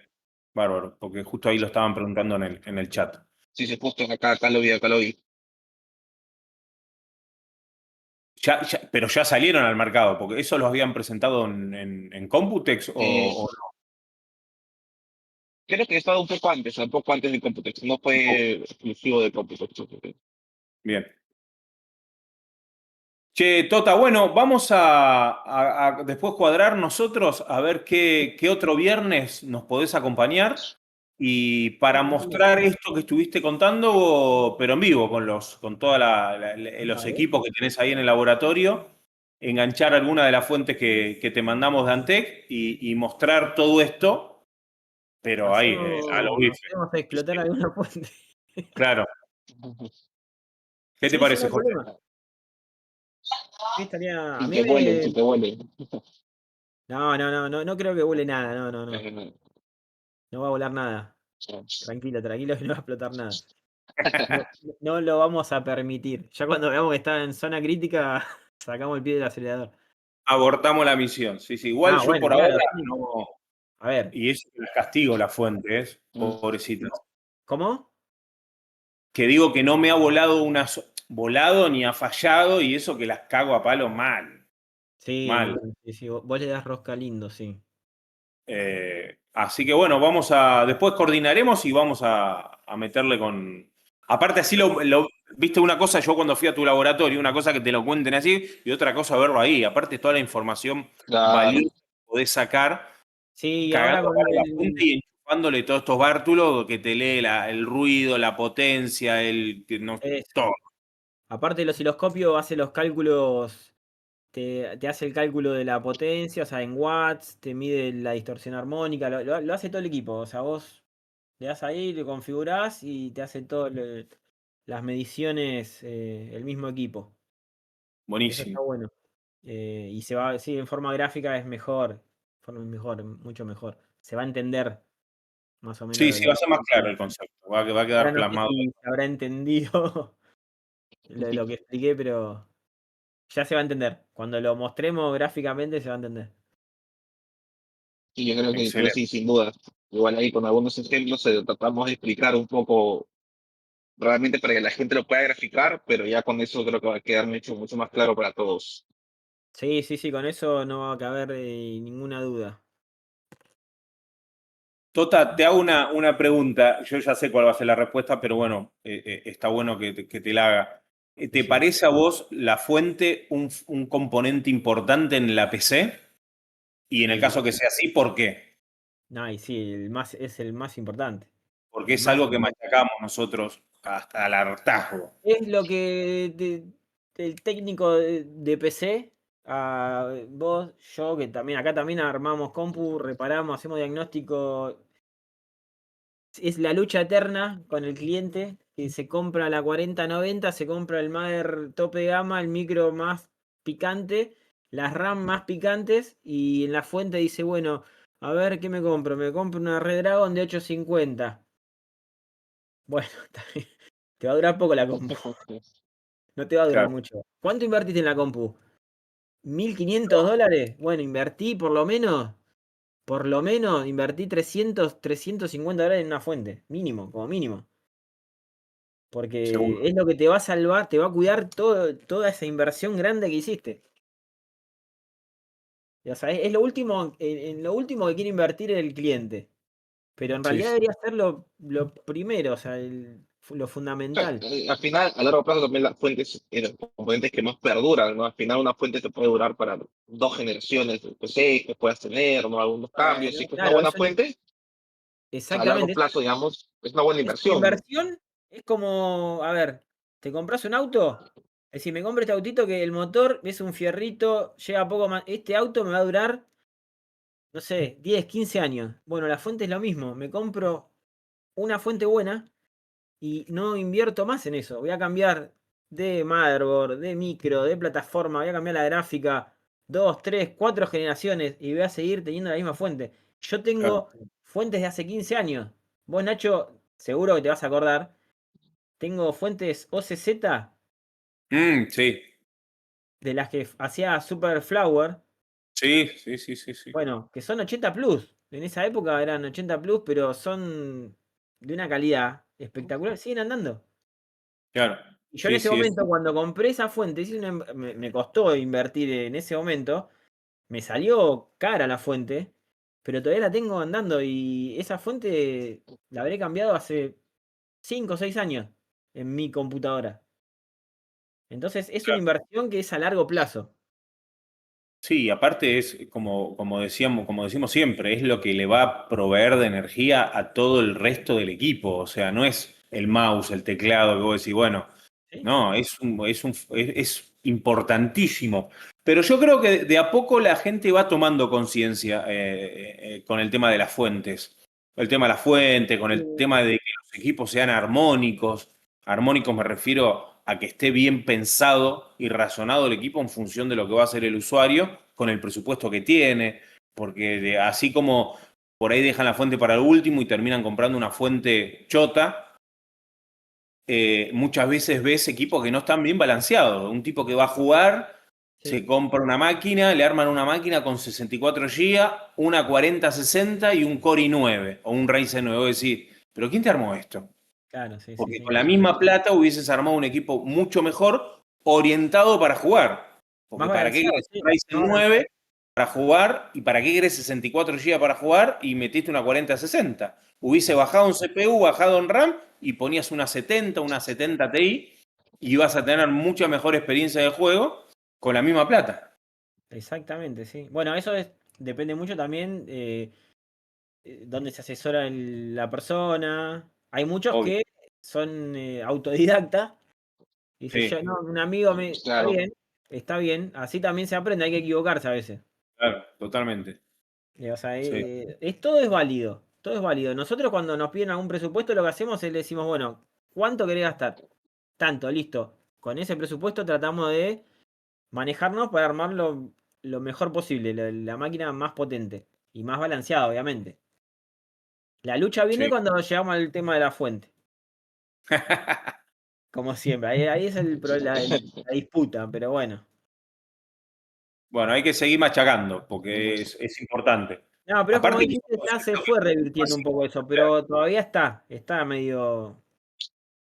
bárbaro, porque justo ahí lo estaban preguntando en el chat. Sí, sí, justo acá lo vi, acá lo vi. Pero ya salieron al mercado, porque eso lo habían presentado en Computex Eh, o no. Creo que he estado un poco antes de Computex, no Un poco. fue exclusivo de Computex. Bien. Che, Tota, bueno, vamos a después cuadrar nosotros a ver qué otro viernes nos podés acompañar y para mostrar esto que estuviste contando, pero en vivo, con todos los Dale. equipos que tenés ahí en el laboratorio, enganchar alguna de las fuentes que te mandamos de Antec y mostrar todo esto, pero ahí, a lo bife. Hacemos explotar alguna fuente. Claro. ¿Qué te Sí, sí, no parece, hay José? problema. Sí, estaría. A Y mí que vuelen, me. y que vuelen. No creo que vuele nada. No. Eh, No va a volar nada. eh, Tranquilo, tranquilo que no va a explotar nada. No, no lo vamos a permitir. Ya cuando veamos que está en zona crítica, sacamos el pie del acelerador. Abortamos la misión. Sí, sí. Igual Ah, yo bueno, por ahora claro, sí. no. A ver, Y eso que las castigo las fuentes, pobrecitas. ¿cómo? Que digo que no me ha volado volado ni ha fallado y eso que las cago a palo mal. Sí, Mal. mal. Sí, sí, vos le das rosca lindo, sí. Así que bueno, después coordinaremos y vamos a meterle con. Aparte, así viste una cosa, yo cuando fui a tu laboratorio, una cosa que te lo cuenten así y otra cosa verlo ahí. Aparte, toda la información Claro, valiosa que podés sacar, Sí, cagando ahora a con palo la fuente y sumándole todos estos bártulos que te lee el ruido, la potencia, Eso. todo. Aparte el osciloscopio hace los cálculos, te hace el cálculo de la potencia, o sea, en watts, te mide la distorsión armónica, lo hace todo el equipo. O sea, vos le das ahí, lo configurás y te hace todas las mediciones el mismo equipo. Eso está Buenísimo. bueno. Y se va, sí, en forma gráfica es mejor, mucho mejor. Se va a entender más o menos Sí, sí, va a ser más claro que el concepto. Va a ahora quedar no sé plasmado. si se habrá entendido lo que expliqué, pero ya se va a entender. Cuando lo mostremos gráficamente se va a entender. Y yo creo que Excelente. sí, sin duda. Igual ahí con algunos ejemplos tratamos de explicar un poco realmente para que la gente lo pueda graficar, pero ya con eso creo que va a quedar mucho más claro para todos. Sí, sí, sí, con eso no va a caber ninguna duda. Tota, te hago una pregunta. Yo ya sé cuál va a ser la respuesta, pero bueno, está bueno que te la haga. ¿Te Decime. parece a vos la fuente un componente importante en la PC? Y en el Y, caso que sea así, ¿por qué? no, y sí, es el más importante. Porque El es más algo que importante. machacamos nosotros hasta el hartazgo. Es lo que el técnico de PC, vos, yo, que también acá también armamos compu, reparamos, hacemos diagnóstico. Es la lucha eterna con el cliente que se compra la 4090, se compra el Mother tope de gama, el micro más picante, las RAM más picantes y en la fuente dice, bueno, a ver qué me compro. Me compro una Redragon de 850. Bueno, está bien. Te va a durar poco la compu. No te va a durar Claro, mucho. ¿Cuánto invertiste en la compu? ¿$1.500? Bueno, invertí por lo menos invertí $350 en una fuente. Mínimo, como mínimo. Porque seguro. es lo que te va a salvar, te va a cuidar toda esa inversión grande que hiciste. Ya sabes, es lo último, en lo último que quiere invertir el cliente. Pero en Sí, realidad sí. debería ser lo primero, o sea, lo Claro, fundamental. al final, a largo plazo también las fuentes, los componentes que más perduran, ¿no? Al final una fuente te puede durar para 2 generaciones de PC que puedas tener, ¿no? Algunos cambios. Si Bueno, es una claro, buena fuente, a largo exactamente. plazo, digamos, es una buena Es una inversión, ¿no? inversión, es como, a ver, ¿te compras un auto? Es decir, me compro este autito que el motor es un fierrito, llega poco más. Este auto me va a durar, no sé, 10 15 años. Bueno, la fuente es lo mismo. Me compro una fuente buena y no invierto más en eso. Voy a cambiar de motherboard, de micro, de plataforma, voy a cambiar la gráfica 2 3 4 generaciones y voy a seguir teniendo la misma fuente. Yo Claro. tengo fuentes de hace 15 años. Vos, Nacho, seguro que te vas a acordar. Tengo fuentes OCZ Sí, de las que hacía Super Flower. sí, sí, sí, sí, sí. Bueno, que son 80 plus. En esa época eran 80 plus, pero son de una calidad espectacular. Siguen andando. Claro. Y yo en Sí, ese sí, momento, cuando compré esa fuente, me costó invertir en ese momento. Me salió cara la fuente, pero todavía la tengo andando. Y esa fuente la habré cambiado hace 5 o 6 años en mi computadora. Entonces es una inversión que es a largo plazo. sí, aparte es como decíamos, como decimos siempre, es lo que le va a proveer de energía a todo el resto del equipo. O sea, no es el mouse, el teclado que vos decís, bueno, ¿Sí? no, es importantísimo. Pero yo creo que de a poco la gente va tomando conciencia con el tema de las fuentes. El tema de las fuentes, con el tema de que los equipos sean armónicos. Armónicos me refiero a que esté bien pensado y razonado el equipo en función de lo que va a hacer el usuario con el presupuesto que tiene. Porque así como por ahí dejan la fuente para el último y terminan comprando una fuente chota, muchas veces ves equipos que no están bien balanceados. Un tipo que va a jugar, Sí, se compra una máquina, le arman una máquina con 64 GB, una 4060 y un Core i9 o un Ryzen 9. Vos decís, ¿pero quién te armó esto? claro, sí, sí, Porque sí. con la misma plata hubieses armado un equipo mucho mejor orientado para jugar. Más Porque ¿para qué balanceado, querés sí. un Más Ryzen balanceado. 9 para jugar y para qué querés 64 GB para jugar y metiste una 4060? Hubiese bajado un CPU, bajado en RAM y ponías una 70, una 70 Ti y ibas a tener mucha mejor experiencia de juego con la misma plata. Exactamente, sí. Bueno, depende mucho también. dónde se asesora la persona. Hay muchos Obvio. que son autodidactas. Y dice, Sí, yo, no, un amigo me. Claro. Está bien. Así también se aprende, hay que equivocarse a veces. claro, totalmente. O sea, Sí. todo es válido. Todo es válido. Nosotros cuando nos piden algún presupuesto, lo que hacemos es le decimos, bueno, ¿cuánto querés gastar? Tanto, listo. Con ese presupuesto tratamos de manejarnos para armar lo mejor posible, la máquina más potente y más balanceada, obviamente. La lucha viene Sí. cuando llegamos al tema de la fuente, como siempre. Ahí es la disputa, pero bueno. Bueno, hay que seguir machacando porque es importante. No, pero es como Aparte que dijiste, ya se siento que fue es revirtiendo un fácil. poco eso, pero todavía está medio.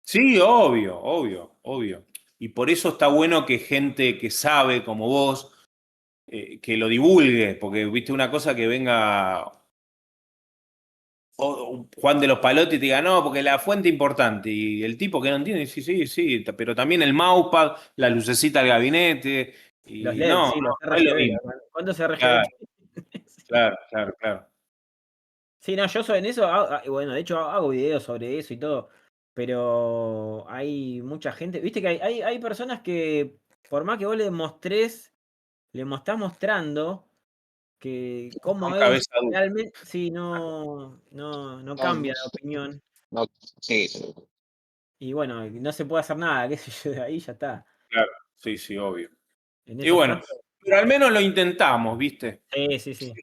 Sí, obvio, obvio, obvio. Y por eso está bueno que gente que sabe como vos, que lo divulgue, porque viste una cosa que venga Juan de los Palotes y te diga, no, porque la fuente es importante. Y el tipo que no entiende, sí, sí, sí, pero también el mousepad, la lucecita del gabinete. Los Y LED, no, sí, los no es lo RGB. mismo. ¿Cuántos RGB Claro, tiene? Sí. claro, claro, claro. Sí, no, yo soy en eso, bueno, de hecho hago videos sobre eso y todo, pero hay mucha gente, viste que hay personas que, por más que vos le estás mostrando que Son cómo es cabeza dura. realmente, sí, no No, cambia de opinión. no, sí, sí. Y bueno, no se puede hacer nada, qué sé yo, de ahí ya está. Claro, sí, sí, obvio. En Y esos bueno, casos, pero al menos lo intentamos, ¿viste? sí, sí, sí.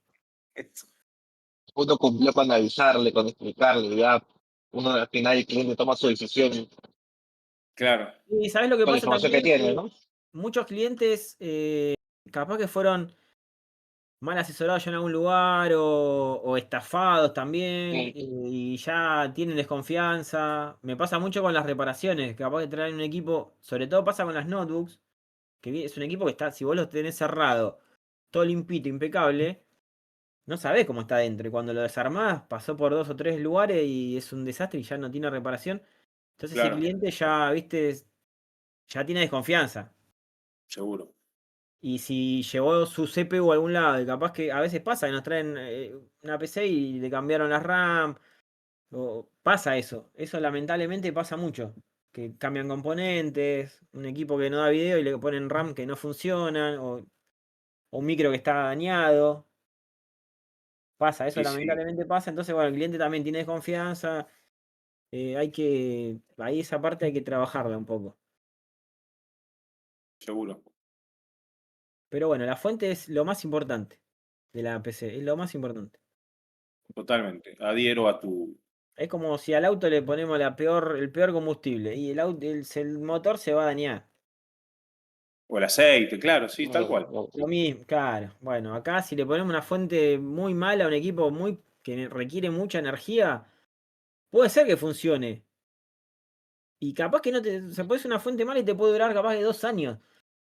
Uno cumplió con avisarle, con explicarle, ya uno al final el cliente toma su decisión Claro, Y sabes lo que con la pasa información que también, tiene, ¿no? muchos clientes capaz que fueron mal asesorados ya en algún lugar o estafados también Sí, y ya tienen desconfianza. Me pasa mucho con las reparaciones, capaz que traen un equipo, sobre todo pasa con las notebooks, que es un equipo que está, si vos lo tenés cerrado, todo limpito, impecable, no sabés cómo está dentro. Y cuando lo desarmás, pasó por 2 o 3 lugares y es un desastre y ya no tiene reparación. Entonces el claro, cliente ya, viste, ya tiene desconfianza. seguro. Y si llevó su CPU a algún lado, y capaz que a veces pasa que nos traen una PC y le cambiaron la RAM, o pasa eso. Eso lamentablemente pasa mucho. Que cambian componentes, un equipo que no da video y le ponen RAM que no funcionan, o un micro que está dañado. Pasa, eso Y sí, lamentablemente pasa. Entonces, bueno, el cliente también tiene desconfianza. Ahí esa parte hay que trabajarla un poco. seguro. Pero bueno, la fuente es lo más importante de la PC, es lo más importante. Totalmente. Adhiero a tu. Es como si al auto le ponemos el peor combustible y el motor se va a dañar. O el aceite, claro, sí, tal cual. Lo mismo, claro. Bueno, acá si le ponemos una fuente muy mala a un equipo que requiere mucha energía, puede ser que funcione. Y capaz que no te. Se puede ser una fuente mala y te puede durar capaz de 2 años.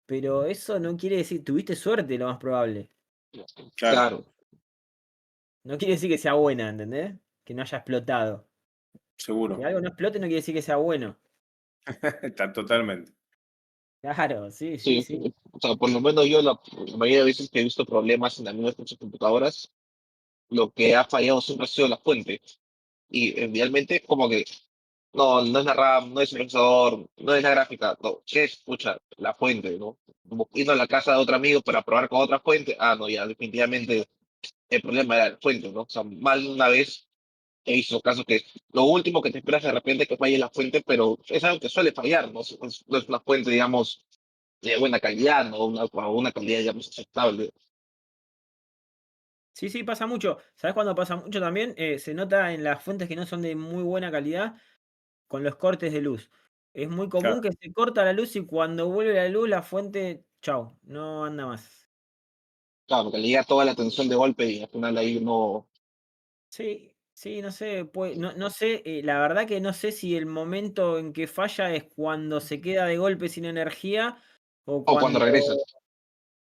Pero eso no quiere decir. Tuviste suerte, lo más probable. Claro, claro. No quiere decir que sea buena, ¿entendés? Que no haya explotado. Que seguro. algo no explote no quiere decir que sea bueno. Está totalmente. Claro, sí, sí, Sí, sí. o sea, por lo menos yo la mayoría de veces que he visto problemas en algunas de estas computadoras, lo que ha fallado siempre ha sido la fuente. Y realmente como que no es la RAM, no es el procesador, no es la gráfica, no, ¿qué es? Escucha, la fuente, ¿no? Como ir a la casa de otro amigo para probar con otra fuente, no, ya definitivamente el problema era la fuente, ¿no? O sea, mal una vez he visto casos que lo último que te esperas de repente es que falle la fuente, pero es algo que suele fallar, ¿no? No es una fuente, digamos, de buena calidad, ¿no? Una calidad, digamos, aceptable. Sí, sí, pasa mucho. ¿Sabes cuándo pasa mucho también? Se nota en las fuentes que no son de muy buena calidad con los cortes de luz. Es muy común Claro, que se corta la luz y cuando vuelve la luz la fuente, chau, no anda más. Claro, porque le llega toda la atención de golpe y al final ahí no, Sí, sí, no sé, no sé, la verdad que no sé si el momento en que falla es cuando se queda de golpe sin energía o o cuando cuando. regresas.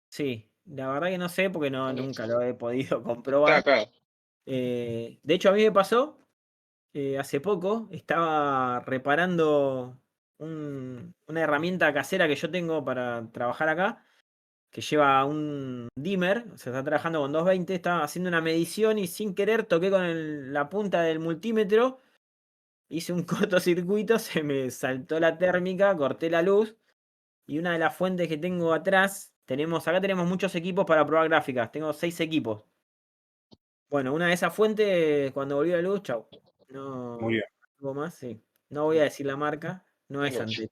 Sí, la verdad que no sé porque nunca lo he podido Claro, comprobar. claro. De hecho, a mí me pasó. Hace poco estaba reparando una herramienta casera que yo tengo para trabajar acá que lleva un dimmer, o sea, está trabajando con 220, estaba haciendo una medición y sin querer toqué con la punta del multímetro, hice un cortocircuito, se me saltó la térmica, corté la luz y una de las fuentes que tengo atrás, acá tenemos muchos equipos para probar gráficas, tengo 6 equipos. Bueno, una de esas fuentes, cuando volvió la luz, chau. No, Murió. algo más, sí. No voy a decir la marca, no es Antec.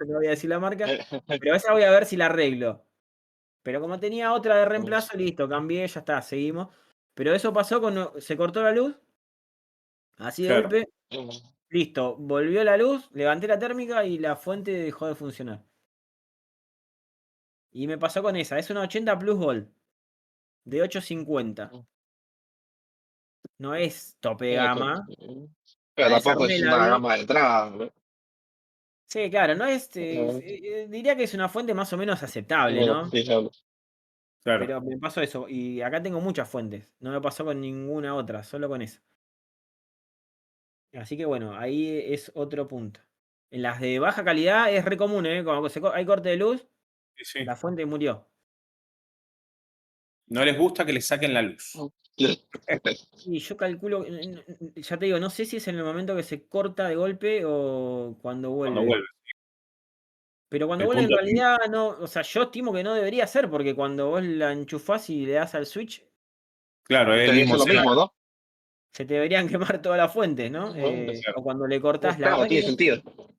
No voy a decir la marca, pero esa voy a ver si la arreglo. Pero como tenía otra de reemplazo, listo, cambié, ya está, seguimos. Pero eso pasó cuando se cortó la luz, así de Claro. golpe, listo, volvió la luz, levanté la térmica y la fuente dejó de funcionar. Y me pasó con esa, es una 80 Plus Gold, de 850. No es tope de gama. La Pero tampoco desarmé es la una vi. gama de entrada, ¿no? Sí, claro, no es, diría que es una fuente más o menos aceptable, ¿no? Sí, claro. Claro. Pero me pasó eso. Y acá tengo muchas fuentes. No me pasó con ninguna otra, solo con esa. Así que bueno, ahí es otro punto. En las de baja calidad es re común, ¿eh? Cuando hay corte de luz, Sí, sí. la fuente murió. No les gusta que les saquen la luz. Y yo calculo, ya te digo, no sé si es en el momento que se corta de golpe o cuando Cuando vuelve. vuelve. Pero cuando El vuelve en punto de realidad no, o sea, yo estimo que no debería ser, porque cuando vos la enchufás y le das al switch, Claro, es el Debería mismo ser lo escenario. mismo, ¿no? se te deberían quemar todas las fuentes, ¿no? Claro. O cuando le cortás, la Claro, verdad que tiene no. sentido.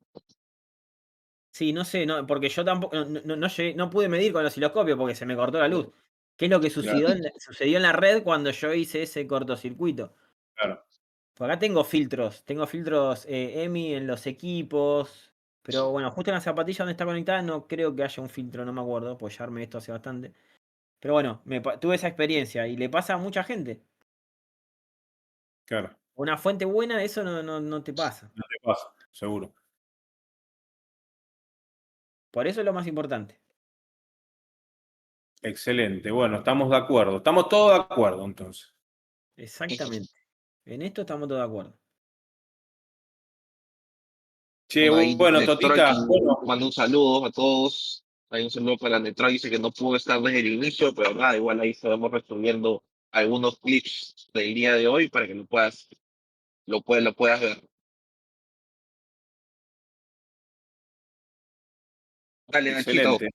Sí, no sé, no, porque yo tampoco, no pude medir con el osciloscopio porque se me cortó la luz. ¿Qué es lo que Claro, sucedió en la red cuando yo hice ese cortocircuito? claro. Por acá tengo filtros EMI en los equipos, pero bueno, justo en la zapatilla donde está conectada no creo que haya un filtro, no me acuerdo, pues ya armé esto hace bastante. Pero bueno, tuve esa experiencia y le pasa a mucha gente. Claro. Una fuente buena, eso no te pasa. No te pasa, seguro. Por eso es lo más importante. Excelente. Bueno, estamos de acuerdo. Estamos todos de acuerdo, entonces. Exactamente. En esto estamos todos de acuerdo. Che, Bueno, ahí bueno, Detroit Totita, bueno, manda un saludo a todos. Hay un saludo para Detroit, dice que no pudo estar desde el inicio, pero nada, igual ahí estaremos resolviendo algunos clips del día de hoy para que lo puedas ver. Dale, Nachito. excelente.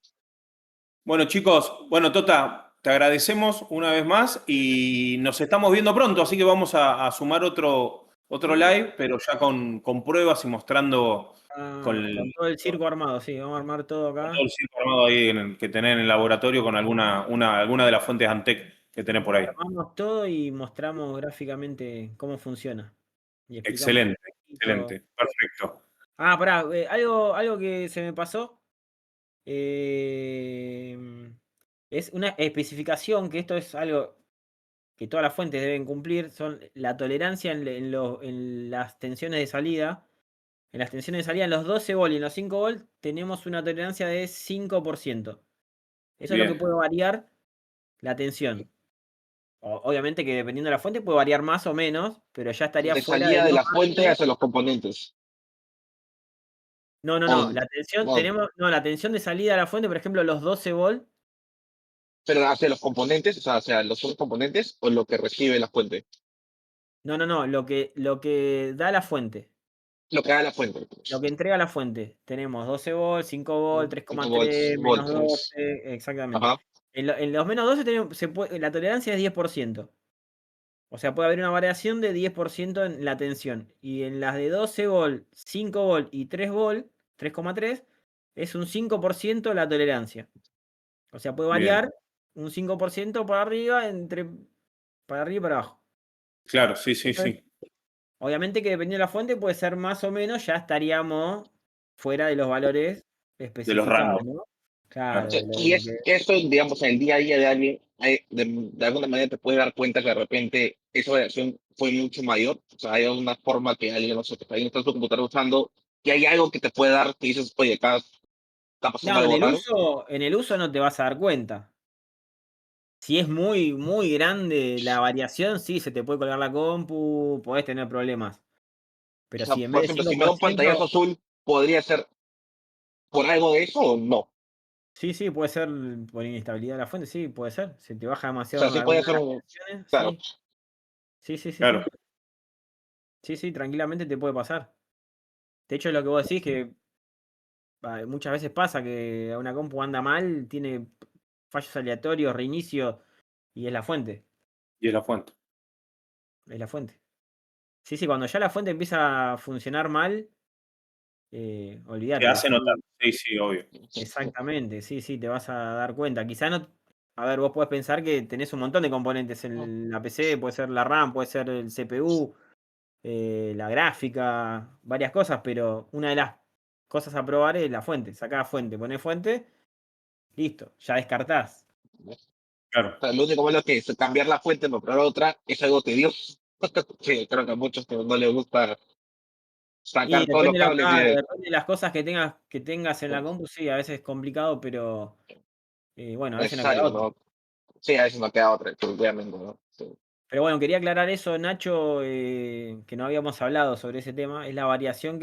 Bueno, chicos, bueno, Tota, te agradecemos una vez más y nos estamos viendo pronto, así que vamos a sumar otro live, pero ya con pruebas y mostrando Con todo el circo armado, sí, vamos a armar todo con acá. todo el circo armado ahí que tenés en el laboratorio con alguna de las fuentes Antec que tenés por ahí. Armamos todo y mostramos gráficamente cómo funciona. Y explicamos un Excelente, poquito. excelente, perfecto. Ah, pará, algo que se me pasó. eh, es una especificación, que esto es algo que todas las fuentes deben cumplir, son la tolerancia en las tensiones de salida. En las tensiones de salida, en los 12 volt y en los 5 volt, tenemos una tolerancia de 5%. Eso es lo que Bien, puede variar la tensión. Obviamente que dependiendo de la fuente puede variar más o menos, pero ya estaría De fuera de salida de los la fuente márgenes. hacia los componentes. No. O, La tensión, o- la tensión de salida a la fuente, por ejemplo, los 12 volt. pero hacia los componentes, o sea, hacia los otros componentes o lo que recibe la fuente. No. Lo que da la fuente. Lo que da la fuente. Lo que entrega la fuente. Tenemos 12 volt, 5 volt, 5 volts, 3,3, menos volts. 12, exactamente. Ajá. En los menos 12 la tolerancia es 10%. O sea, puede haber una variación de 10% en la tensión. Y en las de 12 volt, 5 volt y 3 volt, 3,3, es un 5% la tolerancia. O sea, puede bien. variar un 5% para arriba, para arriba y para abajo. Claro, sí, sí, Eso es. sí. Obviamente que dependiendo de la fuente puede ser más o menos, ya estaríamos fuera de los valores De los especificados, rangos. ¿no? Claro. Claro, Sí, de y lo es que. eso, digamos, en el día a día de alguien, de alguna manera te puedes dar cuenta que de repente esa variación fue mucho mayor. O sea, hay alguna forma que alguien, no sé, que está ahí en tu computadora usando, y hay algo que te puede dar que dices, oye, acá está pasando No, algo raro. en el uso no te vas a dar cuenta. Si es muy, muy grande la variación, sí, se te puede colgar la compu, podés tener problemas. O Pero sea, si en por vez de ejemplo, cinco si me da por un pantallazo ciento azul, ¿podría ser por algo de eso o no? Sí, puede ser por inestabilidad de la fuente, sí, puede ser. Se te baja O demasiado sea, en sí puede alguna de ser las un, tensiones, claro, Claro. sí, tranquilamente te puede pasar. De hecho, lo que vos decís que muchas veces pasa que una compu anda mal, tiene fallos aleatorios, reinicio, y es la fuente. Y es la fuente. Es la fuente. Sí, cuando ya la fuente empieza a funcionar mal, Se olvídate. hace notar. Sí, obvio. Exactamente, sí, te vas a dar cuenta. Quizá no. A ver, vos podés pensar que tenés un montón de componentes en la PC, puede ser la RAM, puede ser el CPU, la gráfica, varias cosas, pero una de las cosas a probar es la fuente. Sacás fuente, ponés fuente, listo, ya descartás. Claro. o sea, lo único malo es que cambiar la fuente para probar otra es algo tedioso. Sí, creo que a muchos no les gusta Y sacar todos los depende cables y depende de las cosas que tengas en la compu, sí, a veces es complicado, pero bueno, a veces no queda necesario, otra. ¿no? Sí, a veces no queda otra, obviamente, ¿no? Sí. Pero bueno, quería aclarar eso, Nacho, que no habíamos hablado sobre ese tema, es la variación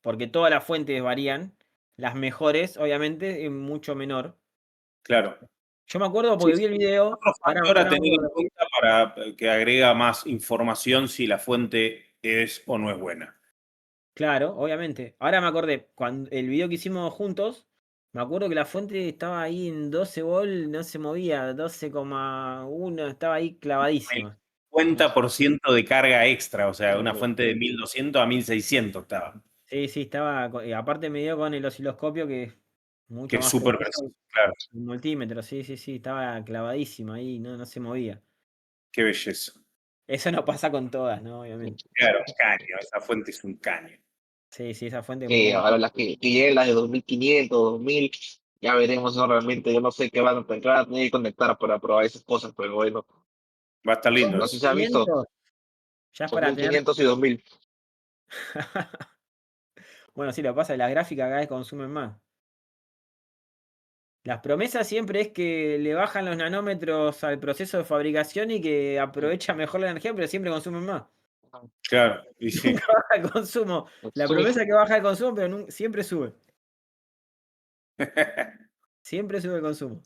porque todas las fuentes varían, las mejores, obviamente, es mucho menor. Claro. Yo me acuerdo Sí, porque vi el video, otro factor a ahora me tener en acuerdo. cuenta para que agrega más información si la fuente es o no es buena. Claro, obviamente. Ahora me acordé, cuando el video que hicimos juntos, me acuerdo que la fuente estaba ahí en 12 volt, no se movía, 12,1, estaba ahí El clavadísima. 50% de carga extra, o sea, una fuente de 1200 a 1600 estaba. Sí, estaba, aparte me dio con el osciloscopio que es Que mucho es más súper preciso. preciso, claro. Un multímetro, sí, estaba clavadísimo ahí, no se movía. Qué belleza. Eso no pasa con todas, ¿no? Obviamente. Claro, caño, esa fuente es un caño. Sí, esa fuente es Que muy. ahora las que lleguen las de 2500, 2000, ya veremos, ¿no? Realmente yo no sé qué van a entrar a tener que conectar para probar esas cosas, pero bueno, Va a estar lindo no sé si eso. se ha visto, 1500 ya es son para tener. 1500 y 2000. Bueno, sí, lo que pasa es que las gráficas cada vez consumen más. Las promesas siempre es que le bajan los nanómetros al proceso de fabricación y que aprovecha mejor la energía, pero siempre consumen más. Claro, y sí. Nunca baja el consumo. La promesa es que baja el consumo, pero siempre sube. Siempre sube el consumo.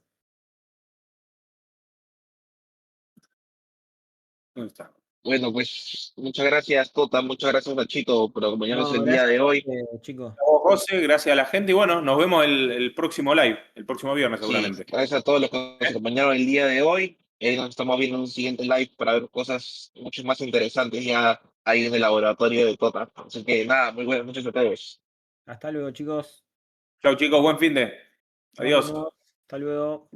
¿Dónde está? Bueno, pues muchas gracias, Tota, muchas gracias, Nachito, por acompañarnos No, el día gracias de a hoy. ustedes, chicos. José, gracias a la gente. Y bueno, nos vemos el próximo live, el próximo viernes Sí, seguramente. gracias a todos los que nos acompañaron el día de hoy. Nos estamos viendo en un siguiente live para ver cosas mucho más interesantes ya ahí en el laboratorio de Tota. Así que nada, muy buenas noches a todos. Hasta luego, chicos. Chau chicos, buen fin de. Nos Adiós. vemos. Hasta luego.